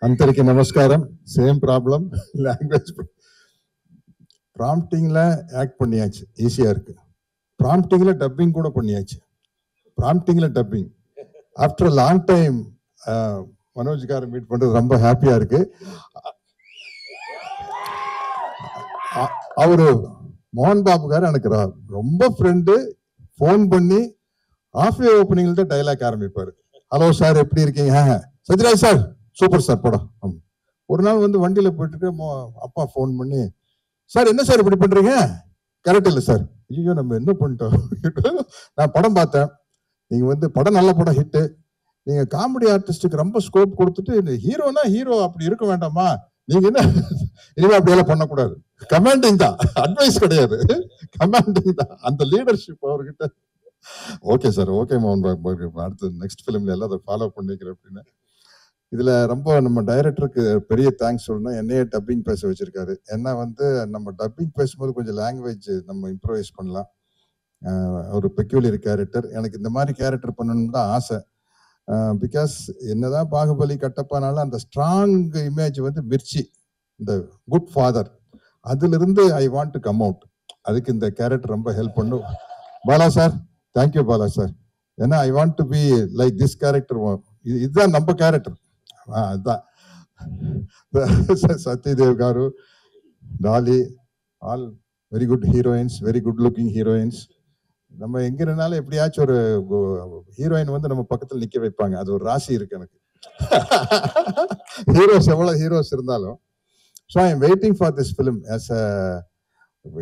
అందరికి నమస్కారం. Same problem, language. ப்ராம்ப்டிங்ல ஆக்ட் பண்ணியாச்சு, ஈஸியா இருக்கு. ப்ராம்ப்டிங்ல டப்பிங் கூட பண்ணியாச்சு. ப்ராம்ப்டிங்ல dubbing after long time Manoj காரை மீட் பண்றது ரொம்ப ஹாப்பியா இருக்கு. அவரு மோகன் பாபு காரு எனக்கு ரொம்ப ஃப்ரெண்டு. ஃபோன் பண்ணி ஆஃப் ஓப்பனிங்ல தான் டைலாக் ஆரம்பிப்பாரு. ஹலோ சார், எப்படி இருக்கீங்க? சத்யராஜ் சார், சூப்பர் சார் படம். ஒரு நாள் வந்து வண்டியில போயிட்டு அப்பா ஃபோன் பண்ணி, சார் என்ன சார் இப்படி பண்றீங்க? கரெக்ட் இல்லை சார். ஐயோ நம்ம என்ன பண்ணிட்டோம். நான் படம் பார்த்தேன், நீங்க வந்து படம் நல்ல படம், ஹிட்டு. நீங்க காமெடி ஆர்டிஸ்டுக்கு ரொம்ப ஸ்கோப் கொடுத்துட்டு ஹீரோனா ஹீரோ அப்படி இருக்க வேண்டாமா? நீங்க என்ன இனிமே அப்படியெல்லாம் பண்ணக்கூடாது. கமாண்டிங் தான், அட்வைஸ் கிடையாது, கமாண்டிங் தான். அந்த லீடர்ஷிப் அவர்கிட்ட. ஓகே சார், ஓகே மோகன் பாபு, அடுத்து நெக்ஸ்ட் ஃபிலிம்ல எல்லாம் அதை ஃபாலோ பண்ணிக்கிறேன் அப்படின்னு. இதுல ரொம்ப நம்ம டைரக்டருக்கு பெரிய தேங்க்ஸ் சொல்லணும். என்னையே டப்பிங் பேச வச்சிருக்காரு. ஏன்னா வந்து நம்ம டப்பிங் பேசும்போது கொஞ்சம் லாங்குவேஜ் நம்ம இம்ப்ரோவைஸ் பண்ணலாம். ஒரு பெக்யூலியர் கேரக்டர், எனக்கு இந்த மாதிரி கேரக்டர் பண்ணணும்னு தான் ஆசை. பிகாஸ் என்னதான் பாகுபலி கட்டப்பானாலும் அந்த ஸ்ட்ராங் இமேஜ் வந்து மிர்ச்சி, இந்த குட் ஃபாதர், அதுல இருந்து I want to come out. அதுக்கு இந்த கேரக்டர் ரொம்ப ஹெல்ப் பண்ணும். Bala sir, thank you Bala sir. ஏன்னா I want to be like this character. இதுதான் நம்ம கேரக்டர். அதுதான் சத்யதேவ் காரு, Daali, all very good heroines, very good looking heroines. நம்ம எங்க இருந்தாலும் எப்படியாச்சும் ஒரு ஹீரோயின் வந்து நம்ம பக்கத்தில் நிக்க வைப்பாங்க. அது ஒரு ராசி இருக்கு எனக்கு. ஹீரோஸ் எவ்வளவு ஹீரோஸ் இருந்தாலும். So I am waiting for this film. As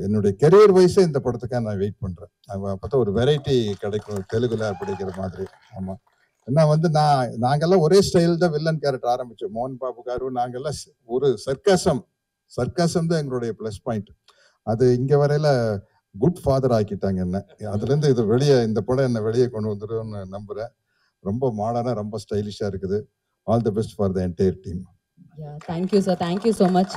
என்னுடைய கெரியர் வைஸே இந்த படத்துக்காக நான் வெயிட் பண்றேன். பார்த்தா ஒரு வெரைட்டி கிடைக்கும் தெலுங்குல அப்படிங்கிற மாதிரி. ஆமா, ஏன்னா வந்து நாங்கெல்லாம் ஒரே ஸ்டைல் தான் வில்லன் கேரக்டர் ஆரம்பிச்சோம். மோகன் பாபு காரு நாங்கெல்லாம் ஒரு சர்க்காசம் தான் எங்களுடைய பிளஸ் பாயிண்ட். அது இங்க வரையில குட் ஃபாதர் ஆக்கிட்டாங்க என்ன. அதுல இருந்து இது வெளியே, இந்த படம் என்ன வெளியே கொண்டு வந்துரும்னு நம்புறேன். ரொம்ப மாடர்னா, ரொம்ப ஸ்டைலிஷா இருக்குது. All the best for the entire team. Yeah, thank you sir, thank you so much.